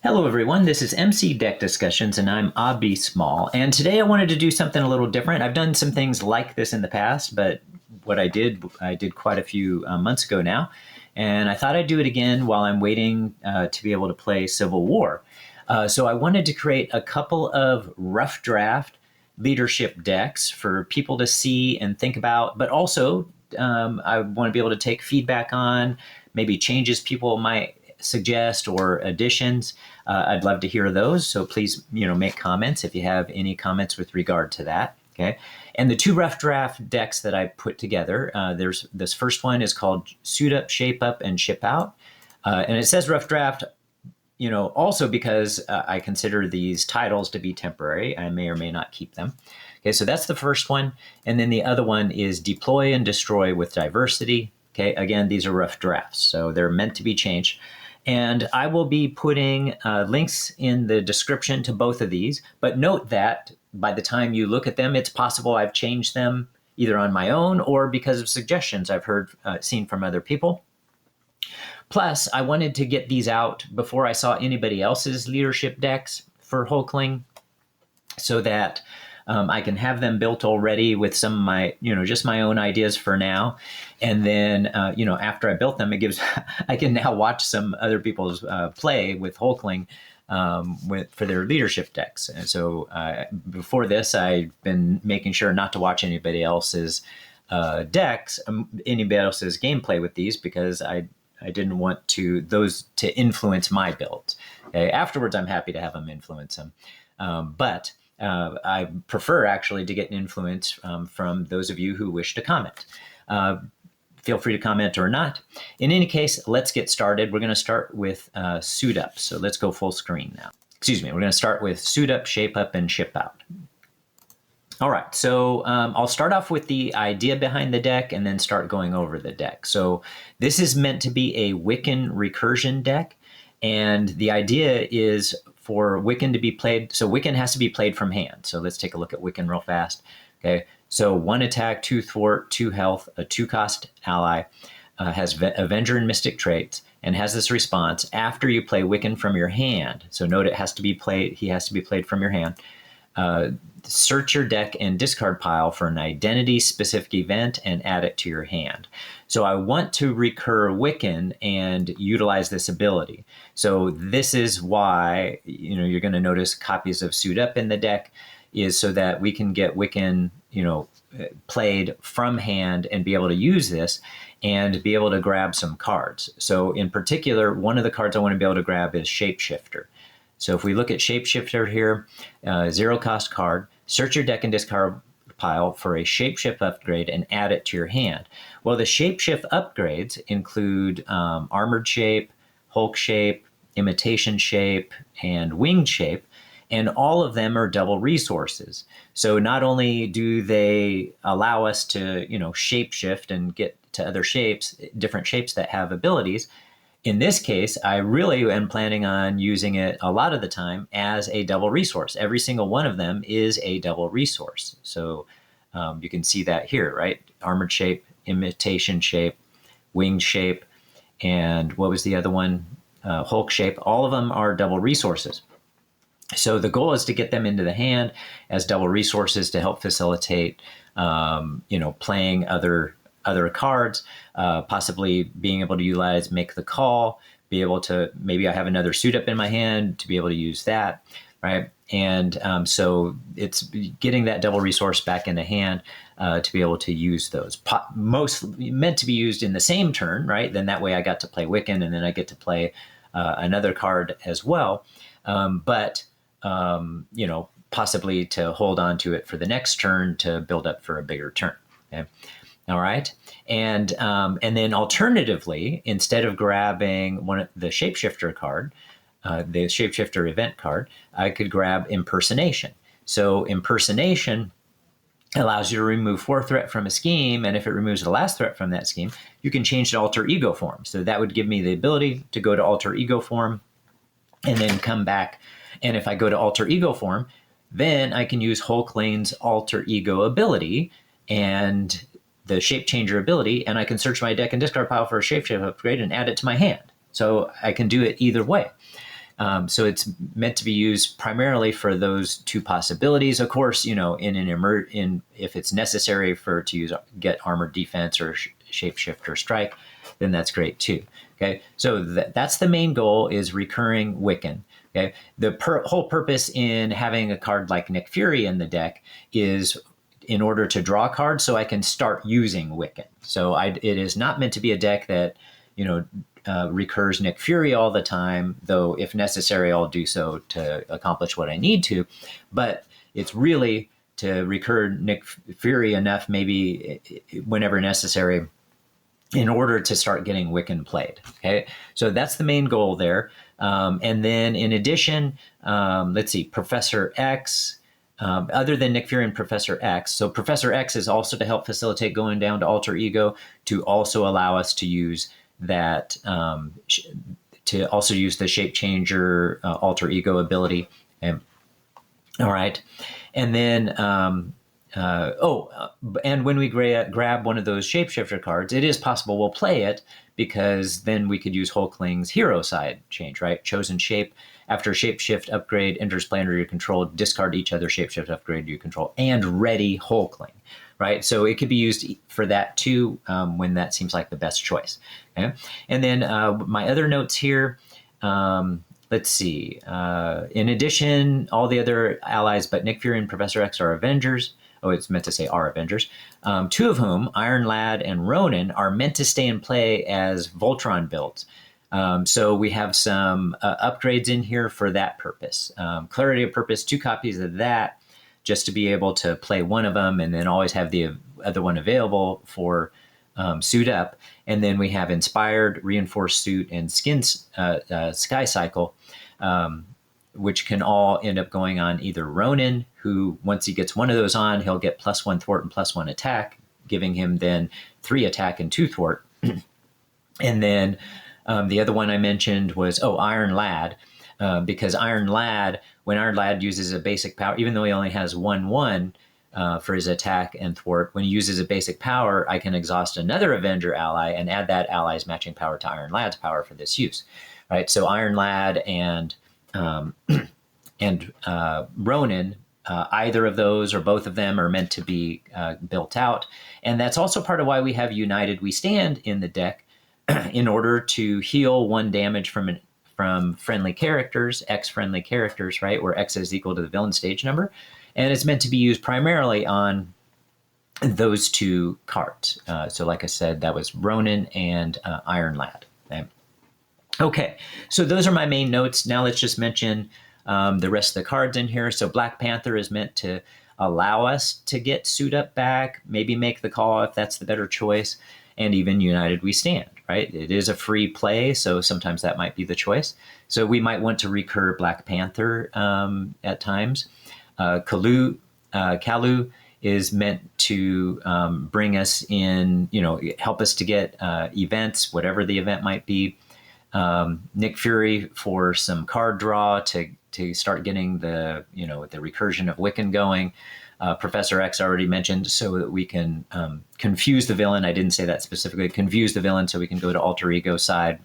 Hello everyone, this is MC Deck Discussions and I'm Abby Small. And today I wanted to do something a little different. I've done some things like this in the past, but what I did quite a few months ago now. And I thought I'd do it again while I'm waiting to be able to play Civil War. So I wanted to create a couple of rough draft leadership decks for people to see and think about, but also I want to be able to take feedback on, maybe changes people might suggest or additions. I'd love to hear those. So please, make comments if you have any comments with regard to that. Okay. And the two rough draft decks that I put together, there's this first one is called Suit Up, Shape Up, and Ship Out. And it says rough draft, also because I consider these titles to be temporary. I may or may not keep them. Okay, so that's the first one. And then the other one is Deploy and Destroy with Diversity. Okay, again, these are rough drafts, so they're meant to be changed. And I will be putting links in the description to both of these. But note that by the time you look at them, it's possible I've changed them either on my own or because of suggestions I've seen from other people. Plus, I wanted to get these out before I saw anybody else's leadership decks for Hulkling so that I can have them built already with some of my, just my own ideas for now. And then, after I built them, I can now watch some other people's play with Hulkling for their leadership decks. And so before this, I've been making sure not to watch anybody else's decks, anybody else's gameplay with these because I didn't want those to influence my build. Okay? Afterwards, I'm happy to have them influence them. But I prefer actually to get an influence from those of you who wish to comment. Feel free to comment or not. In any case, let's get started. We're going to start with Suit Up. So let's go full screen now. Excuse me. We're going to start with Suit Up, Shape Up, and Ship Out. All right. So I'll start off with the idea behind the deck and then start going over the deck. So this is meant to be a Wiccan recursion deck. And the idea is for Wiccan to be played. So Wiccan has to be played from hand. So let's take a look at Wiccan real fast. Okay. So 1 attack, 2 thwart, 2 health, a 2-cost ally, has Avenger and Mystic traits, and has this response after you play Wiccan from your hand. So note it has to be played. He has to be played from your hand. Search your deck and discard pile for an identity-specific event and add it to your hand. So I want to recur Wiccan and utilize this ability. So this is why you're going to notice copies of Suit Up in the deck is so that we can get Wiccan played from hand and be able to use this and be able to grab some cards. So in particular, one of the cards I want to be able to grab is Shapeshifter. So if we look at Shapeshifter here, 0-cost card, search your deck and discard pile for a Shapeshift upgrade and add it to your hand. Well, the Shapeshift upgrades include Armored Shape, Hulk Shape, Imitation Shape, and Winged Shape, and all of them are double resources. So not only do they allow us to, shapeshift and get to other shapes, different shapes that have abilities. In this case, I really am planning on using it a lot of the time as a double resource. Every single one of them is a double resource. So you can see that here, right? Armored Shape, Imitation Shape, Winged Shape, and what was the other one? Hulk Shape. All of them are double resources. So the goal is to get them into the hand as double resources to help facilitate, playing other cards, possibly being able to utilize Make the Call, be able to, maybe I have another Suit Up in my hand to be able to use that, right? And so it's getting that double resource back in the hand to be able to use those. Most meant to be used in the same turn, right? Then that way I got to play Wiccan and then I get to play another card as well. Possibly to hold on to it for the next turn to build up for a bigger turn. Okay. All right. And then alternatively, instead of grabbing the Shapeshifter card, the Shapeshifter event card, I could grab Impersonation. So Impersonation allows you to remove 4 threat from a scheme. And if it removes the last threat from that scheme, you can change to alter ego form. So that would give me the ability to go to alter ego form and then come back. And if I go to alter ego form, then I can use Hulkling's alter ego ability and the shape changer ability, and I can search my deck and discard pile for a shapeshift upgrade and add it to my hand. So I can do it either way. So it's meant to be used primarily for those two possibilities. Of course, if it's necessary to get armored defense or shapeshift or strike, then that's great too. Okay, so that's the main goal, is recurring Wiccan. Okay, the whole purpose in having a card like Nick Fury in the deck is in order to draw cards, so I can start using Wiccan. So it is not meant to be a deck that recurs Nick Fury all the time, though if necessary, I'll do so to accomplish what I need to. But it's really to recur Nick Fury enough, maybe whenever necessary, in order to start getting Wiccan played. Okay, so that's the main goal there. And then in addition, let's see, Professor X, other than Nick Fury and Professor X. So Professor X is also to help facilitate going down to Alter Ego, to also allow us to use that, to also use the Shape Changer Alter Ego ability. And, all right. And then, and when we grab one of those shapeshifter cards, it is possible we'll play it, because then we could use Hulkling's hero side change, right? Chosen shape. After shapeshift upgrade enters play under your control, discard each other shapeshift upgrade you control, and ready Hulkling, right? So it could be used for that too, when that seems like the best choice. Okay? And then my other notes here, let's see. In addition, all the other allies but Nick Fury and Professor X are Avengers. Oh, it's meant to say are Avengers. Two of whom, Iron Lad and Ronan, are meant to stay in play as Voltron builds. So we have some upgrades in here for that purpose. Clarity of Purpose, 2 copies of that, just to be able to play one of them and then always have the other one available for Suit Up. And then we have Inspired, Reinforced Suit, and Sky Cycle, which can all end up going on either Ronan, who, once he gets one of those on, he'll get +1 thwart and +1 attack, giving him then 3 attack and 2 thwart. And then the other one I mentioned was, Iron Lad, because Iron Lad, when Iron Lad uses a basic power, even though he only has 1/1 for his attack and thwart, when he uses a basic power, I can exhaust another Avenger ally and add that ally's matching power to Iron Lad's power for this use, right? So Iron Lad and Ronan, either of those or both of them are meant to be built out. And that's also part of why we have United We Stand in the deck, in order to heal 1 damage from friendly characters, X-friendly characters, right, where X is equal to the villain stage number. And it's meant to be used primarily on those 2 cards. So like I said, that was Ronan and Iron Lad. Okay, so those are my main notes. Now let's just mention the rest of the cards in here. So Black Panther is meant to allow us to get Suit Up back, maybe make the call if that's the better choice, and even United We Stand, right? It is a free play, so sometimes that might be the choice. So we might want to recur Black Panther at times. Kalu is meant to bring us in, help us to get events, whatever the event might be. Nick Fury for some card draw to start getting the recursion of Wiccan going. Professor X already mentioned, so that we can confuse the villain. I didn't say that specifically. Confuse the villain so we can go to Alter Ego side.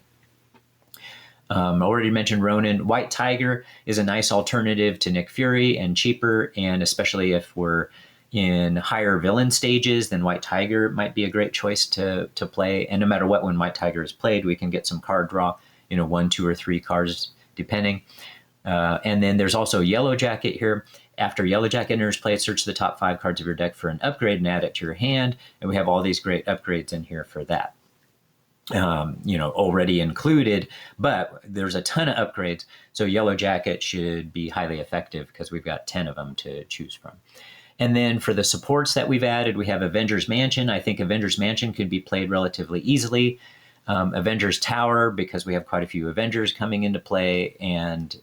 Already mentioned Ronan. White Tiger is a nice alternative to Nick Fury and cheaper, and especially if we're in higher villain stages, then White Tiger might be a great choice to play. And no matter what, when White Tiger is played, we can get some card draw, 1, 2, or 3 cards, depending. And then there's also Yellow Jacket here. After Yellow Jacket enters play, search the top 5 cards of your deck for an upgrade and add it to your hand. And we have all these great upgrades in here for that. Already included, but there's a ton of upgrades. So Yellow Jacket should be highly effective because we've got 10 of them to choose from. And then for the supports that we've added, we have Avengers Mansion. I think Avengers Mansion could be played relatively easily. Avengers Tower, because we have quite a few Avengers coming into play, and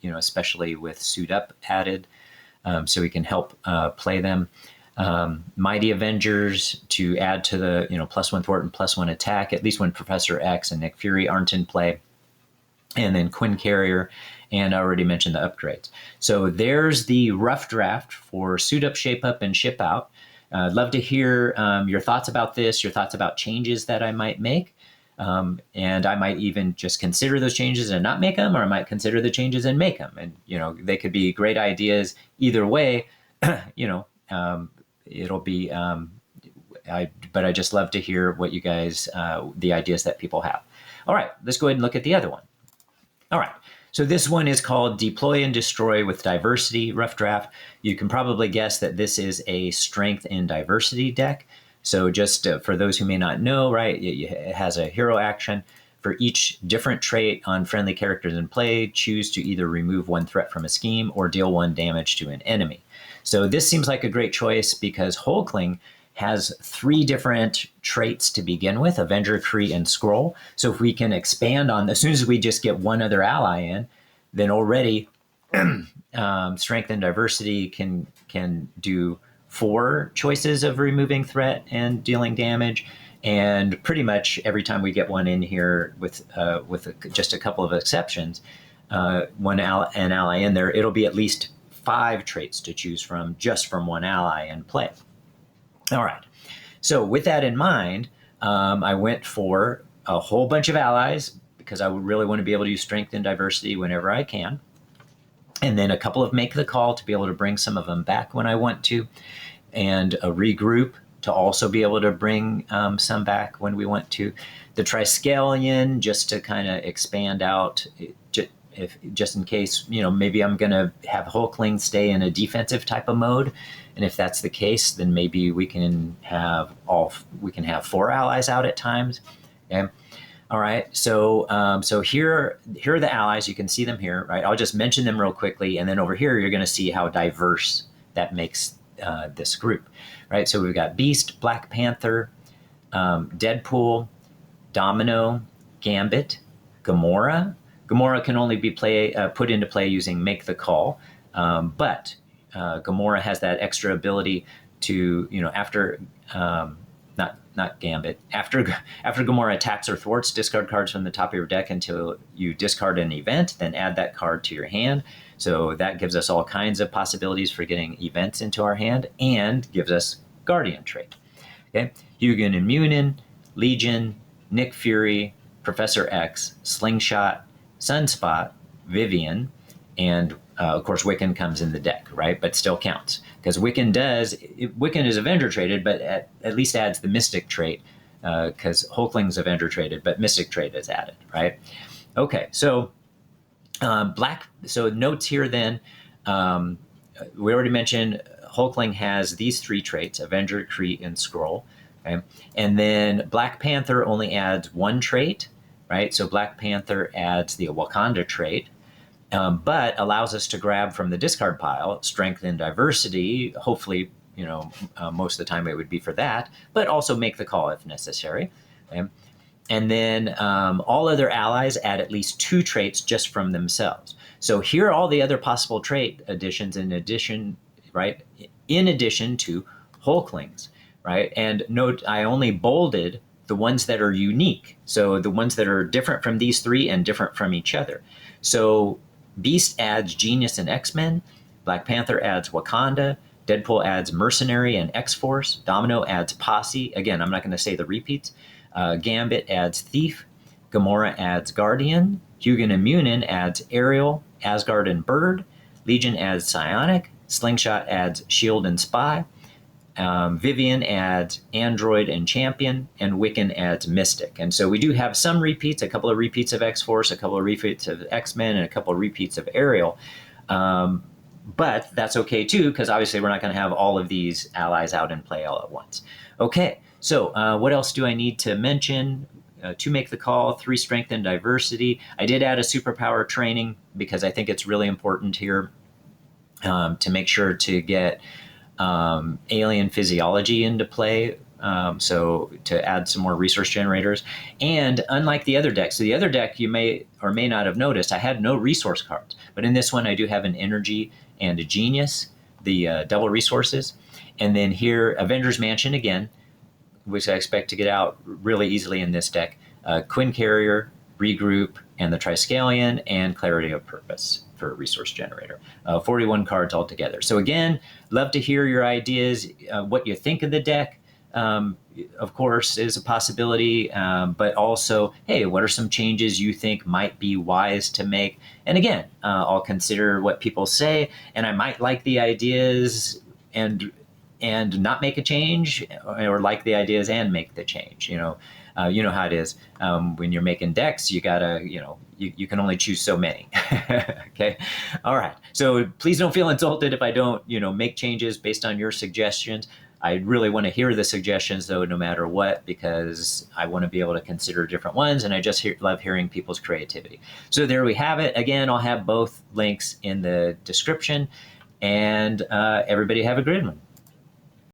especially with Suit Up added, so we can help play them. Mighty Avengers to add to the +1 thwart and +1 attack, at least when Professor X and Nick Fury aren't in play. And then Quinn Carrier, and I already mentioned the upgrades. So there's the rough draft for Suit Up, Shape Up, and Ship Out. I'd love to hear your thoughts about this, your thoughts about changes that I might make. And I might even just consider those changes and not make them, or I might consider the changes and make them. And, they could be great ideas either way. It'll be, but I just love to hear what you guys, the ideas that people have. All right, let's go ahead and look at the other one. All right. So this one is called Deploy and Destroy with Diversity, rough draft. You can probably guess that this is a strength and diversity deck. So just for those who may not know, right, it has a hero action. For each different trait on friendly characters in play, choose to either remove one threat from a scheme or deal one damage to an enemy. So this seems like a great choice because Hulkling has 3 different traits to begin with: Avenger, Kree, and Skrull. So if we can expand on, as soon as we just get one other ally in, then already strength and diversity can do 4 choices of removing threat and dealing damage. And pretty much every time we get one in here, with just a couple of exceptions, an ally in there, it'll be at least 5 traits to choose from just from one ally in play. All right. So with that in mind, I went for a whole bunch of allies because I would really want to be able to use strength and diversity whenever I can. And then a couple of make the call to be able to bring some of them back when I want to, and a regroup to also be able to bring some back when we want to. The Triskelion, just to kind of expand out, just in case, maybe I'm going to have Hulkling stay in a defensive type of mode. And if that's the case, then maybe we can have 4 allies out at times. Okay. All right. So here are the allies. You can see them here, right? I'll just mention them real quickly. And then over here, you're going to see how diverse that makes this group, right? So we've got Beast, Black Panther, Deadpool, Domino, Gambit, Gamora. Gamora can only be put into play using Make the Call, but Gamora has that extra ability to, after not Gambit, after Gamora attacks or thwarts, discard cards from the top of your deck until you discard an event, then add that card to your hand. So that gives us all kinds of possibilities for getting events into our hand and gives us Guardian trait. Okay, Hugin and Munin, Legion, Nick Fury, Professor X, Slingshot, Sunspot, Vivian, and of course Wiccan comes in the deck, right? But still counts because Wiccan is Avenger traded, but at least adds the Mystic trait because Hulkling's Avenger traded, but Mystic trait is added, right? Okay, so So notes here then. We already mentioned Hulkling has these 3 traits: Avenger, Kree, and Skrull. Okay, and then Black Panther only adds 1 trait, right? So Black Panther adds the Wakanda trait, but allows us to grab from the discard pile Strength and Diversity. Hopefully, most of the time it would be for that, but also Make the Call if necessary. Okay? And then all other allies add at least 2 traits just from themselves. So here are all the other possible trait additions in addition, right? In addition to Hulkling's, right? And note, I only bolded the ones that are unique. So the ones that are different from these 3 and different from each other. So Beast adds Genius and X-Men. Black Panther adds Wakanda. Deadpool adds Mercenary and X-Force. Domino adds Posse. Again, I'm not going to say the repeats. Gambit adds Thief. Gamora adds Guardian. Hugin and Munin adds Aerial, Asgard, and Bird. Legion adds Psionic. Slingshot adds Shield and Spy. Vivian adds Android and Champion, and Wiccan adds Mystic. And so we do have some repeats, a couple of repeats of X-Force, a couple of repeats of X-Men, and a couple of repeats of Aerial. But that's okay too, because obviously we're not going to have all of these allies out in play all at once. Okay, so what else do I need to mention? To make the call, 3 strength and diversity. I did add a superpower training because I think it's really important here to make sure to get alien physiology into play. So to add some more resource generators. And unlike the other deck, so the other deck you may or may not have noticed, I had no resource cards. But in this one, I do have an energy and a genius, the double resources. And then here, Avengers Mansion again, which I expect to get out really easily in this deck. Quinn Carrier, Regroup, and the Triskelion, and Clarity of Purpose for a resource generator. 41 cards altogether. So again, love to hear your ideas, what you think of the deck. of course, is a possibility, but also, hey, what are some changes you think might be wise to make? And again, I'll consider what people say, and I might like the ideas and not make a change, or like the ideas and make the change. You know how it is when you're making decks. You gotta, you can only choose so many. Okay, all right. So please don't feel insulted if I don't, make changes based on your suggestions. I really want to hear the suggestions, though, no matter what, because I want to be able to consider different ones, and I just love hearing people's creativity. So there we have it. Again, I'll have both links in the description, and everybody have a great one.